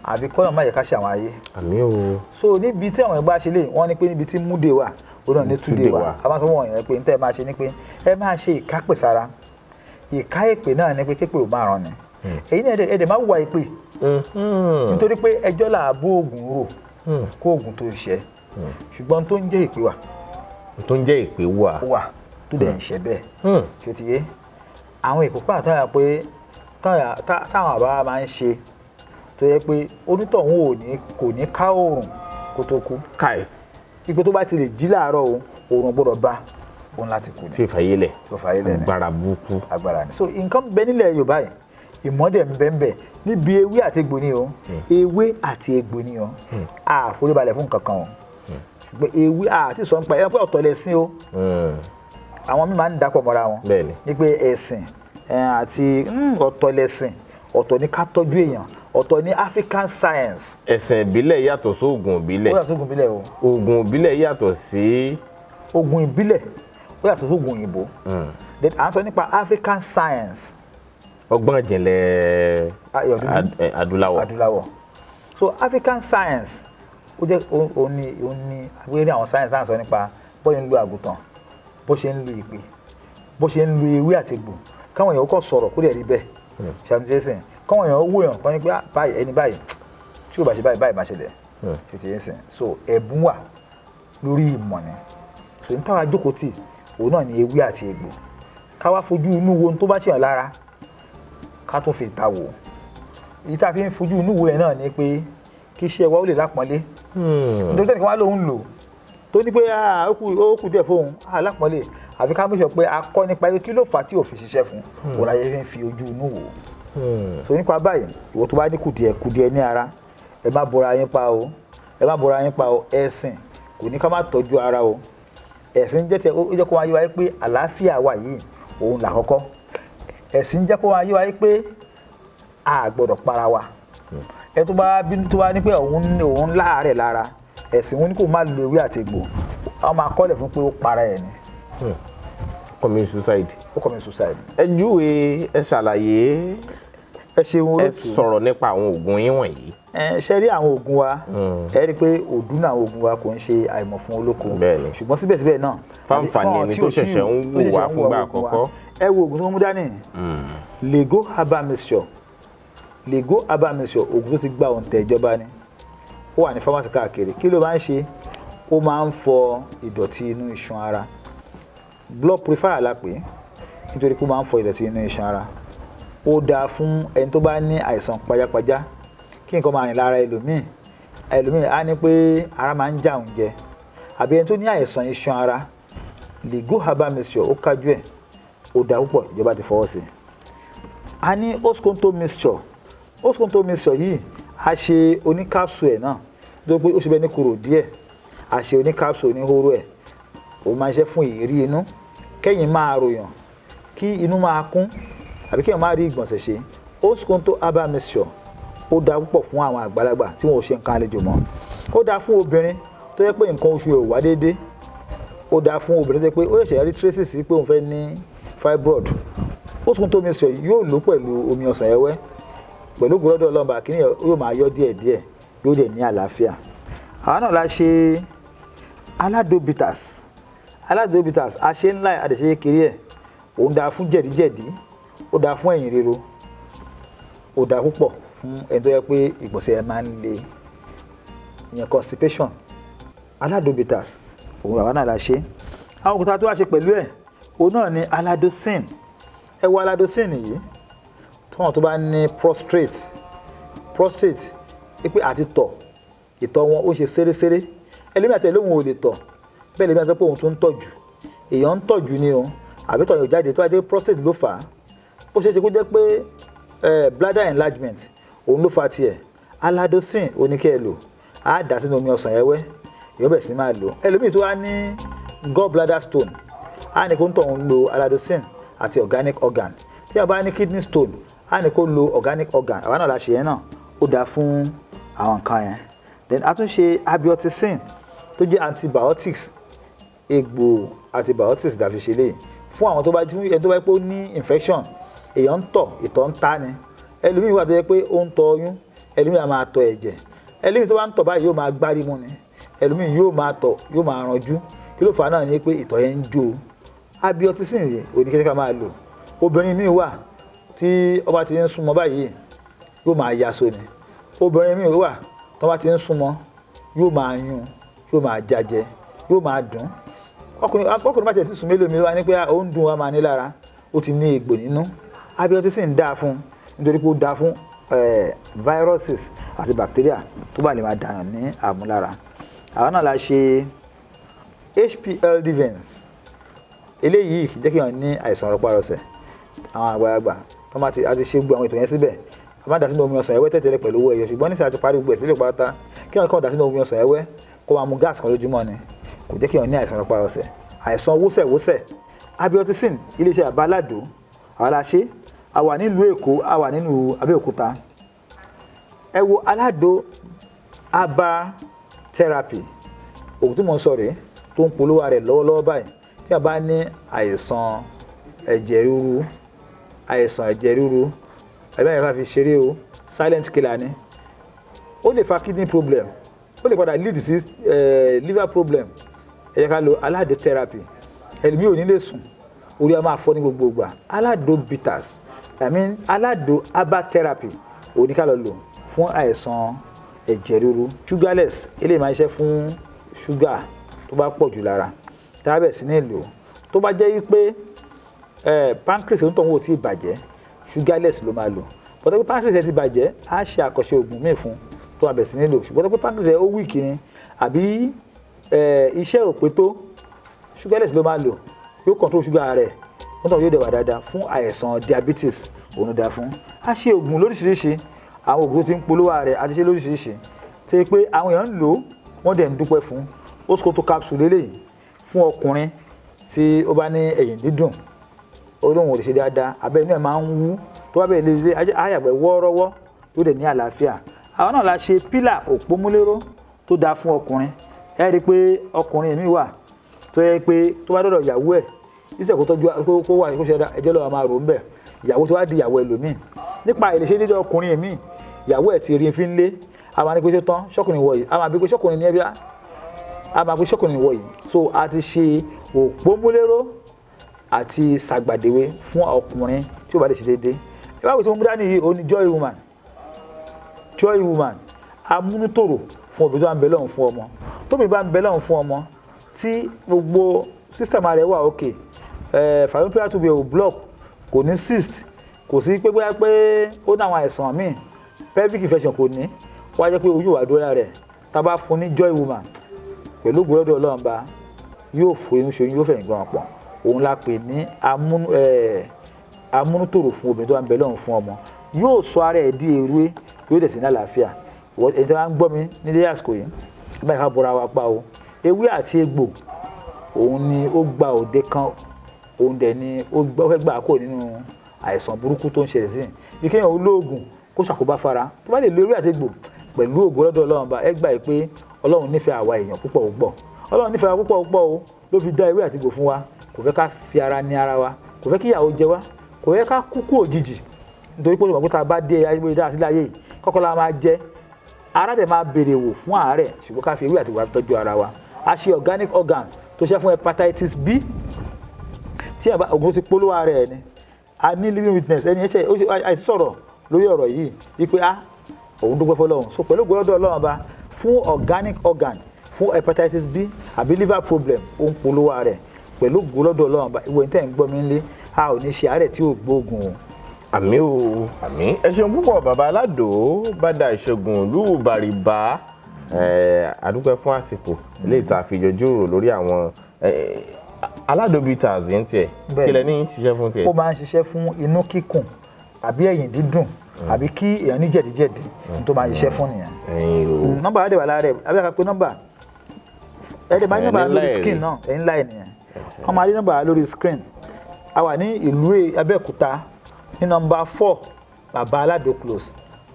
àbí kọ́nà má yẹ ká ṣe àwọn ayé. àmín o. so níbi tí àwọn ẹgbẹ́ ṣe lè wọ́n ní pé níbi tí múdè wà ó náà ní túdè wà a máa sọ wọ́n yẹn pé ní tẹ́ ẹ máa ṣe ni pé ẹ máa ṣe ìkápè sára ìká èpè náà ni pé képe ò máa ràn ni èyí ni ẹ̀dẹ̀ máa wùwà èpè nítorí pé ẹjọ́ là bó oògùn rò kó oògùn tó ṣe ṣùgbọ́n tó ń jẹ́ ìpè wà. tó ń jẹ́ ìpè wà. wà tó dẹ̀ ń ṣe bẹ́ẹ̀ ṣe ti yé àwọn ìpè pàtàkì pé táwọn àbá máa ń ṣe tó yẹ pé onítọ̀hún kò ní ká oòrùn kó tó kú. káì. ipò tó bá ti lè jí láàárọ̀ oòrùn gbọ́dọ̀ bá òun láti kú ni. tí ìfàyélẹ̀ ni agbára burúkú. agbára ni so nǹkan bẹ nílẹ̀ Yorùbá yìí ìmọ̀dẹ̀ ń bẹ ń bẹ níbi ewé àti egbò ni o ewé àti egbò ni o àforíbalẹ̀ fún kankan o ṣùgbọ́n ewé àti sọ nípa ẹ pé ọ̀tọ̀ lẹ̀sìn o àwọn mi máa ń dàpọ̀ mọ́ra wọn ní pé ẹ̀sìn àti ọ̀tọ̀ lẹ̀sìn ọ̀tọ̀ ní ká tọ́jú èèyàn ọ̀tọ̀ ní African science. ẹ̀sìn ìbílẹ̀ yàtọ̀ sí oògùn ìbílẹ̀. ó yàtọ̀ sí oògùn ìbílẹ̀ o. oògùn ìbílẹ̀ yàtọ̀ sí. oògùn ìbílẹ̀ ó yàtọ̀ sí oògùn òyìnbó. à ń sọ nípa African science. ọgbọ́n ìjìnlẹ̀ adúláwọ̀. so African science ó jẹ́ òní àgbéyẹ̀rí àwọn science náà sọ nípa bó ṣe ń lo àgùntàn bó ṣe ń lo ìpè bó ṣe ń lo ewé àti egbò káwọn èèyàn kọ́ sọ̀rọ̀ kó dẹ̀ rí bẹ́ẹ̀ ṣàmùjẹ́sìn káwọn èèyàn wò yàn kọ́ ní pé báyìí ẹni báyìí tí ó bá ṣe báyìí máa ṣẹlẹ̀ ṣètìlẹ́sìn so ẹ̀bùn wà lórí ìmọ̀ ni so ní táwa jókòó tì òun náà ní ewé àti egbò ká wá fojú inú wo tó bá ṣèyàn lára ká tún fi ta wò èyí tá a fi ń fojú inú wo yẹn náà ni pé kí iṣẹ́ wa ó lè lápọ́nlé nítorí tẹ́nìkan wá lóun lò tó ní pé ó kù díẹ̀ fóun lápọ́nlé àfi ká mọ̀ pé a kọ́ nípa kí ló fà á tí ò fi ṣiṣẹ́ fún òun láyé fi ojú inú wò so nípa báyìí ìwọ tó bá ní kùdìẹ̀ ní ara ẹ má bora yín pa o ẹ̀sìn kò ní ká má tọ́jú ara o ẹ̀sìn jẹ́ kó wá yé wa pé àlàáfíà wà yìí òun là kọ́kọ́ ẹ̀sìn jẹ́ kó wá yé wa pé a gbọ́dọ̀ para wa ẹ tó bá bínú tó bá ní pé òun láàárẹ̀ lára ẹ̀sìn wọn ní kó má lo ewé àti egbò àwọn máa kọ́lẹ̀ fún pé ó para ẹ̀ ni. commit suicide. ó commit suicide. ẹ júwe ẹ ṣàlàyé ẹ ṣeun olóòtú ẹ sọ̀rọ̀ nípa àwọn oògùn yín wọ̀nyí. ṣe rí àwọn oògùn wa ẹ rí i pé òdú náà oògùn wa kò ń ṣe àìmọ̀ fún olóko ṣùgbọ́n síbẹ̀síbẹ̀ náà. fáǹfààní ẹni tó ṣẹ̀ṣẹ̀ ń wò wá fúngbà àkọ́kọ́. ẹ wo oògùn tó mú dání lego herbal mixture oògùn tó ti gba òǹtẹ̀ ìjọba ni ó wà ní fámásì káàkiri kí ló máa ń ṣe ó máa ń fọ ìdọ̀tí inú iṣan ara blood purifier la pè é nítorí pé ó máa ń fọ ìdọ̀tí inú iṣan ara ó dáa fún ẹni tó bá ní àìsàn pajápajá kí nǹkan máa rìn lára ẹlòmíì á ní pé ara máa ń já òun jẹ àbí ẹni tó ní àìsàn iṣan ara lego herbal mixture ó kájú ẹ̀ ó dáa púpọ̀ ìjọba ti fọwọ́ sí i a ní osconto mixture yìí a ṣe oníkápsù ẹ̀ náà tó pé ó ṣe bẹ́ẹ̀ ní kòrò díẹ̀ a ṣe oníkápsù oníhóró ẹ̀ ó máa ń ṣe fún ìrírí inú kẹ́yìn máa ròyàn kí inú máa kún àbí kẹ́yìn máa rí ìgbọ̀nsẹ̀ ṣe osconto herbal mixture ó dáa púpọ̀ fún àwọn àgbàlagbà tí wọn ò ṣe nǹkan àlejò mọ́ ó dáa fún obìnrin tó yẹ pé nǹkan oṣù ẹ̀ wá déédéé ó dáa fún obìnrin tó yẹ pé ó ṣẹ̀ṣẹ̀ rí traces sí pé òun fẹ́ ní fibroid osconto mixture yóò lò pẹ̀lú omi ọsàn ẹ̀wẹ́ pẹ̀lú gbọ́dọ̀ ọlọ́mọba kí ni yóò máa yọ díẹ̀díẹ̀ yóò dẹ̀ ní àlàáfíà àwọn náà la ṣe aladobitas a ṣe ńlá àdẹ̀ṣe kékeré ẹ̀ òun dáa fún jẹ̀díjẹ̀dí ó dáa fún ẹ̀yìn ríro ó dáa púpọ̀ fún ẹni tó yẹ pé ìgbọ̀nsẹ̀ ẹ̀ máa ń le ìyẹn constipation aladobitas òun àwọn náà la ṣe àwọn òkúta tó wá ṣe pẹ̀lú ẹ̀ òun náà ni aladocin ẹ wo aladocin yìí tọ́wọ́n tó bá ní prostate pé àti ìtọ̀ wọn ó ṣe ṣeréṣeré ẹlẹ́mìí àti ẹlẹ́wọ̀n ò lè tọ̀ bẹ́ẹ̀ lè bí wọ́n sọ pé òun tó ń tọ̀jù èèyàn ń tọ̀jù ni o àbí tọ̀yọ̀ jáde tó wá jẹ́ prostate ló fà á ó ṣeé ṣe kó jẹ́ pé bladder enlargement òun ló fa tiẹ̀ aladocin oníkẹ́ ẹ lò á dà sínú omi ọsàn ẹ̀wẹ́ èèyàn bẹ̀ sí máa lò ẹlẹ́mìí tó wá ní gallbladder stone á ní kó ń tọ̀ ń lo aladocin àti organic organ tí a bá ní kidney stone á ní kó lo organic organ àwọn náà la ṣe yẹn náà ó dáa fún àwọn nǹkan yẹn then a tún ṣe abioticin tó jẹ́ antibiotics egbò antibiotics dàfi ṣe lè fún àwọn tó bá pé ó ní infection èèyàn ń tọ̀ ìtọ̀ ń ta ni ẹlòmíì wà tó yẹ pé ó ń tọ̀ oyún ẹlòmíì á máa tọ̀ ẹ̀jẹ̀ ẹlòmíì tó bá ń tọ̀ báyìí yóò máa gbárí mu ni ẹlòmíì yóò máa tọ̀ yóò máa ranjú kí ló fà á náà ni pé ìtọ̀ yẹn ń jó abioticin yìí oníkẹ́kẹ́ ká máa lò obìnrin míì wà tí ó bá ti ń súnmọ́ báyìí yóò máa yaso ni obìnrin míì wà tó bá ti ń súnmọ́ yóò máa yún, yóò máa jajẹ, yóò máa dùn. Ọkùnrin bá tẹ̀ sí sùn mélòó wá ní pé ó ń dùn wá máa ní lára, ó ti ní egbò nínú. Abíọ́tí sì ń dáa fún nítorí pé ó dáa fún viruses àti bacteria tó bá lè máa dànù ní àmúlára. Àwọn náà la ṣe HPLD veins. Eléyìí jẹ́ kí wọ́n ní àìsàn rọpárọsẹ̀. Àwọn àgbàlagbà tó máa ti ṣe gbogbo àwọn ètò yẹn síbẹ̀. A máa dà sínú omi ọsàn ẹ̀wẹ́ tẹ̀tẹ̀lẹ̀ pẹ̀lú owó ẹyọ, ṣùgbọ́n nísìnyí a ti parí gbogbo ẹ̀ sílẹ̀ pátá. Kí wọ́n kọ́ dà sínú omi ọsàn ẹ̀wẹ́ kó máa mu gáàsì kan lójúmọ́ ni kò jẹ́ kí wọ́n ní àìsàn rọpárọsẹ̀. Àìsàn wósẹ̀wósẹ̀. Abiotisin iléeṣẹ́ àbáládò àwọn aláṣẹ a wà nílùú Èkó, a wà nílùú Abẹ́òkúta. Ẹ wo aládò aba therapy, òògùn tí mo ń sọ rèé tó ń polówó rẹ̀ lọ́wọ́lọ́wọ́ báyìí. Tí a bá ní àìsàn ẹ̀jẹ̀ ríru, ẹ̀bẹ̀ yẹn ká fi ṣeré o, silent killer ni. Ó lè fa kidney problem, ó lè padà lead sí liver problem. Ẹ jẹ́ ká lo aládò therapy. Ẹlòmíì ò ní lè sùn, orí a máa fọ́ ní gbogbo ìgbà. Aládò bitters, aládò aba therapy òun ni ká lọ lò fún àìsàn ẹ̀jẹ̀ ríru. Sugarless eléyìí máa ń ṣiṣẹ́ fún ṣúgà tó bá pọ̀ jù lára. Tábẹ̀ sí ní lò tó bá jẹ́ wípé pancreas ń tọ̀wọ́ tí ì bàjẹ́, sugarless ló máa lò. Bọ́dọ̀ pé pancreas ẹ ti bàjẹ́, á ṣe àkọ́ṣe oògùn míì fún tó máa bẹ̀ sí ní lò. Ṣùgbọ́n pé pancreas ẹ ó weak ni àbí iṣẹ́ ò pé tó, sugarless ló máa lò, yóò control sugar rẹ̀, nítorí yóò dẹ̀ wà dáadáa fún àìsàn diabetes òun ló dáa fún. A ṣe oògùn lóríṣiríṣi, àwọn oògùn tó ti ń polówó rẹ̀ àti ṣe lóríṣiríṣi tó yẹ pé àwọn èèyàn ń lò wọ́n dẹ̀ ń dúpẹ́ fún. Oscoto capsule lélẹ́yìí fún ọkùnrin tí ó bá ní ẹ̀yìn dídùn, olóhùn ò lè ṣe dáadáa, abẹ́ inú ẹ̀ máa ń wú, tó bá bẹ̀rẹ̀ lè ṣe àyàgbẹ́ wọ́ọ́rọ́wọ́ tó dẹ̀ ní àlàáfíà. Àwọn náà la ṣe pílà òpómúléró tó dáa fún ọkùnrin. Ẹ rí i pé ọkùnrin mi wà tó yẹ pé tó bá dọ̀dọ̀ ìyàwó ẹ̀ ìṣẹ̀ kó tọ́jú kó wà kó ṣe ẹjẹ́ lọ́wọ́ máa rò ń bẹ̀, ìyàwó tó wá di ìyàwó ẹlòmíì. Nípa ìlẹ̀ṣẹ̀ dédé ọkùnrin mi, ìyàwó ẹ̀ ti rí fi ń lé, a máa ní pé ṣé tán ṣọ́kùnrin wọ̀ yìí, a máa bí pé ṣọ́kùnrin ní ẹbí a máa bí ṣọ́kùnrin wọ̀ yìí. So a ti ṣe òpómúléró àti sàgbàdéwé fún ọkùnrin tí ó bá lè ṣe déédéé. Ẹ bá wò tí mo mú dání yìí, òun ni joy woman amúnútòrò fún obìnrin tó bá ń bẹ lọ́hùn fún ọmọ. Tóbi bá ń bẹ lọ́hùn fún ọmọ tí gbogbo system rẹ̀ wà okay, fallopian tube ò block, kò ní cyst, kò sí pé bóyá pé ó ní àwọn àìsàn míì, pelvic infection kò ní, wá jẹ́ pé oyún wà dúró rẹ̀. Tá a bá fún ní joy woman pẹ̀lú gbọ́dọ̀ Ọlọ́run bá yóò fò inú ṣoyún, yóò fẹ̀yìn gbọ́n pọ̀. Òun la pè ní amúnútòrò fún obìnrin tó bá ń bẹ lọ́hùn fún ọmọ. Yóò sọ ara ẹ̀ di èrúwé, yóò dẹ̀ sí ní àlàáfíà. Ẹni tí wọ́n ń gbọ́ mi nílé àsìkò yìí, báyìí ká bọ́ra wa pa o. Ewé àti egbò òun ni ó gba òde kan, òun dẹ̀ ni ó fẹ́ gbà kó nínú àìsàn burúkú tó ń ṣẹlẹ̀ sí. Bí kéèyàn olóògùn kó ṣàkóbá fara, tó bá lè lo ewé àti egbò pẹ̀lú ògo lọ́dọ̀ Ọlọ́run bá, ẹ gbà pé Ọlọ́run nífẹ̀ẹ́ àwa èèyàn púpọ̀ púpọ̀. Ọlọ́run nífẹ̀ẹ́ wa púpọ̀ púpọ̀ o, ló fi dá ewé àti egbò fún wa. Kò fẹ́ ká fi ara ní ara wa, kò fẹ́ kí ìyàwó jẹ wá, kò fẹ́ ká kúkú òjijì. Nítorí pé olùmọ̀ pé tá a bá dé ayé ìdá sílẹ̀ ayé yìí, kọ́kọ́ la máa jẹ, ara dẹ̀ máa béèrè wò fún àárẹ̀, ṣùgbọ́n ká fi ewé àti egbò tọ́jú ara wa. A ṣe organic organ tó ṣe fún hepatitis B, tí ògùn ti polówó ara ẹ̀ ni. A ní living witness, ẹni ẹ̀ṣẹ̀ àìsí sọ̀rọ̀ lórí ọ̀rọ̀ yìí wípé òun dúpẹ́ fọlọ́run. So pẹ̀lú ògo lọ́dọ̀ Ọlọ́run bá fún organic organ fún hepatitis B àbí liver problem, òun polówó ara ẹ̀ pẹ̀lú ògo lọ́dọ̀ Ọlọ́run bá. Ìwé ìtẹ̀ ń gbọ́ mi nílé, a ò ní ṣe àárẹ̀ tí ò gbóògùn o. Àmì o, àmì. Ẹ ṣeun púpọ̀ bàbá aládò bàdà ìṣègùn ìlú Bàrìbá. Àdúpẹ́ fún àsìkò eléyìí tá a fi jọjúrò lórí àwọn aládò bitters ń tiẹ̀. Kí lẹ ní ṣiṣẹ́ fún tiẹ̀? Ó máa ń ṣiṣẹ́ fún inú kíkùn àbí ẹ̀yìn dídùn àbí kí èèyàn ní jẹ̀díjẹ̀dí tó máa ń ṣiṣẹ́ fún nìyẹn. Nọ́mbà á dẹ̀ wà lára ẹ̀, àbí àká pé nọ́mbà ẹ̀ẹ́dẹ̀ máa ní nọ́mbà lórí screen náà, ẹ̀yìn láì nìyẹn. Wọ́n máa rí nọ́mbà lórí screen. A wà ní ìlú Abẹ́òkúta ní nọ́mbà 4 Bàbá Aládò close,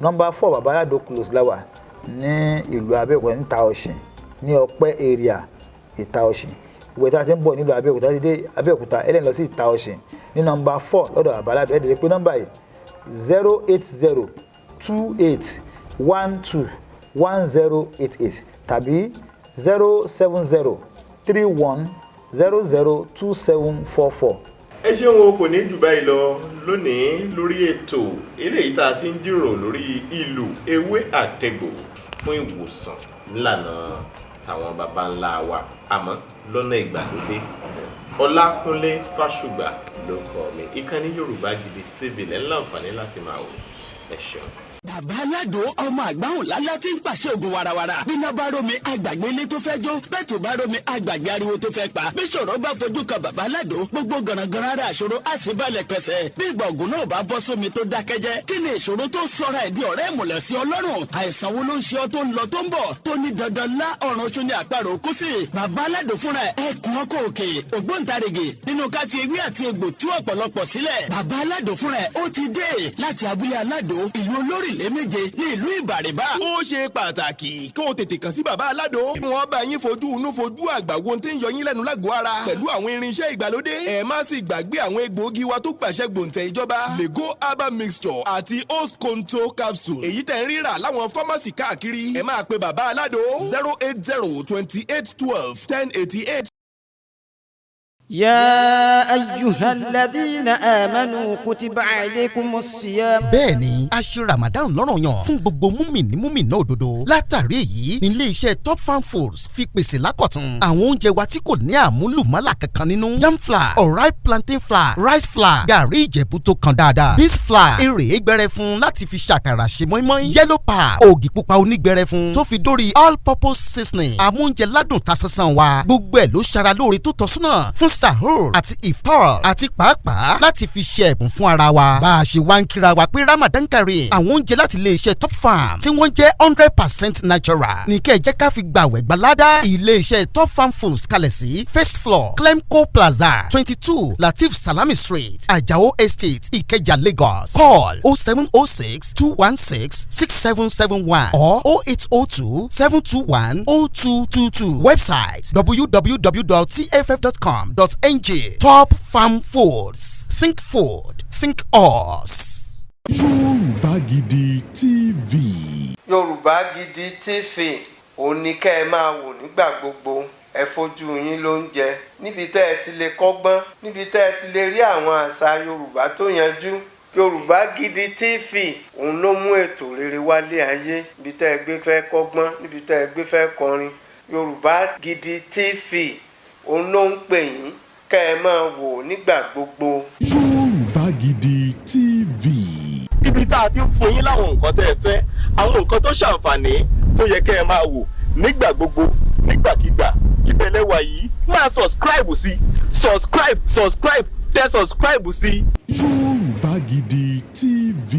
nọ́mbà 4 Bàbá Aládò close la wà ní ìlú Abẹ́òkúta ní Ìta-Ọ̀ṣìn, ní Ọ̀pẹ́ area Ìta-Ọ̀ṣìn. Ìwé tá a ti ń bọ̀ nílùú Abẹ́òkúta ti dé Abẹ́òkúta, ẹlẹ́ni lọ sí Ìta-Ọ̀ṣìn ní nọ́mbà 4 lọ́dọ̀ Bàbá Aládò. Ẹ̀ẹ́dẹ̀ pé nọ́mbà yìí 08028121088 tàbí 07031002744. Ẹ ṣeun o, kò ní jù báyìí lọ lónìí lórí ètò eléyìí tá a ti ń jíròrò lórí ìlò ewé àtegbò fún ìwòsàn nílànà tàwọn baba ńlá wa àmọ́ lọ́nà ìgbàlódé. Ọlákúnlé Fásùgbà ló kọ mi. Ìkànnì Yorùbá Gidi TV lẹ́ ń láǹfààní láti máa wò. Ẹ ṣeun. Bàbá Aládò ọmọ àgbáhùn lálá tí ń pàṣẹ ògùn warawara. Bíná bá romi àgbàgbé ilé tó fẹ́ jó. Bẹ́ẹ̀ tó bá romi àgbàgbé ariwo tó fẹ́ pa. Bí ṣòro bá fojú kan Bàbá Aládò, gbogbo gànàgànà rẹ̀ àṣòro á sì balẹ̀ pẹ̀sẹ̀. Bí ìgbà ògùn náà bá bọ́ sómi tó dákẹ́jẹ́. Kí ni ìṣòro tó sọra ẹ̀ di ọ̀rẹ́ ìmùlẹ̀ sí Ọlọ́run? Àìsàn wo ló ń ṣe ọ́ tó ń lọ tó ń bọ̀? Tó ní dandan lá ọ̀run oṣù ní àparò kú sí. Bàbá Aládò fúnra ẹ̀ kún ọkọ̀ òkè. Ògbóǹtarìgì nínú ká fi ewé àti egbò tú ọ̀pọ̀lọpọ̀ sílẹ̀. Bàbá Aládò fúnra ẹ̀ ó ti dé láti abúlé Aládò ìlú Olórílé méje ní ìlú Ìbàrìbà. Ó ṣe pàtàkì kí o tètè kàn sí Bàbá Aládò. Wọ́n bá yín fojú inú fojú àgbà wo tí ń yọ yín lẹ́nu lágọ̀ọ́ ara pẹ̀lú àwọn irinṣẹ́ ìgbàlódé. Ẹ má sì gbàgbé àwọn egbòogi wa tó gbàṣẹ gbòǹtẹ̀ ìjọba. Lego herbal mixture àti Osconto capsule. Èyí tẹ̀ ń rírà láwọn fámásì káàkiri. Ẹ máa pe Bàbá Aládò 08028121088. يا أيها الذين آمنوا كتب عليكم الصيام. bẹ́ẹ̀ni a ṣe Ramadan lọ́ranyàn fún gbogbo múmìnì múmìnà òdodo. látàrí èyí ní ilé-iṣẹ́ Top Farm Foods fi pèsè lákọ̀tun àwọn oúnjẹ wa tí kò ní àmúlùmálà kankan nínú. yam flour, ọ̀rá plantain flour, rice flour, gàrí ìjẹ̀bú tó kan dáadáa, beans flour, èrè gbẹrẹfun láti fi ṣàkàrà ṣe mọ́ínmọ́ín, yellow pap, ògì pupa onígbẹrẹfun tó fi dórí all purpose seasoning. àmúoúnjẹ ládùn tasánsan wa gbogbo ẹ̀ ló ṣara lóore tó tọ́súnà fún sahur àti iftar àti pàápàá láti fi ṣe ẹ̀bùn fún ara wa. bá a ṣe wá ń kíra wa pé Ramadan kari àwọn oúnjẹ láti iléeṣẹ́ Top Farm tí wọ́n jẹ́ 100% natural ní kẹ́ ẹ jẹ́ ká fi gbàwẹ̀ gbalada. iléeṣẹ́ Top Farm Foods kalẹ̀ sí first floor Clemco Plaza 22 Latif Salami Street Ajao Estate Ikeja Lagos. Call 0706 216 6771 or 0802 721 0222. Website www.tff.com.ng. Top Farm Foods. Think food. Think us. Yorùbá Gidi TV. Yorùbá Gidi TV òun ni kẹ́ ẹ máa wò nígbà gbogbo. Ẹ fojú yín lóúnjẹ níbi tẹ́ ẹ ti lè kọ́gbọ́n, níbi tẹ́ ẹ ti lè rí àwọn àṣà Yorùbá tó yanjú. Yorùbá Gidi TV òun ló mú ètò rere wálé ayé. Níbi tẹ́ ẹ gbé fẹ́ kọ́gbọ́n, níbi tẹ́ ẹ gbé fẹ́ kọrin. Yorùbá Gidi TV òun ló ń pè yín kẹ́ ẹ máa wò nígbà gbogbo. Yorùbá Gidi TV. Ibi tá a ti ń fún yín láwọn nǹkan tẹ́ ẹ fẹ́, àwọn nǹkan tó ṣàǹfààní tó yẹ kẹ́ ẹ máa wò nígbà gbogbo nígbàkigbà. Ìbẹ̀lẹ̀ wà yìí máa subscribe sí tẹ subscribe sí. Yorùbá Gidi TV.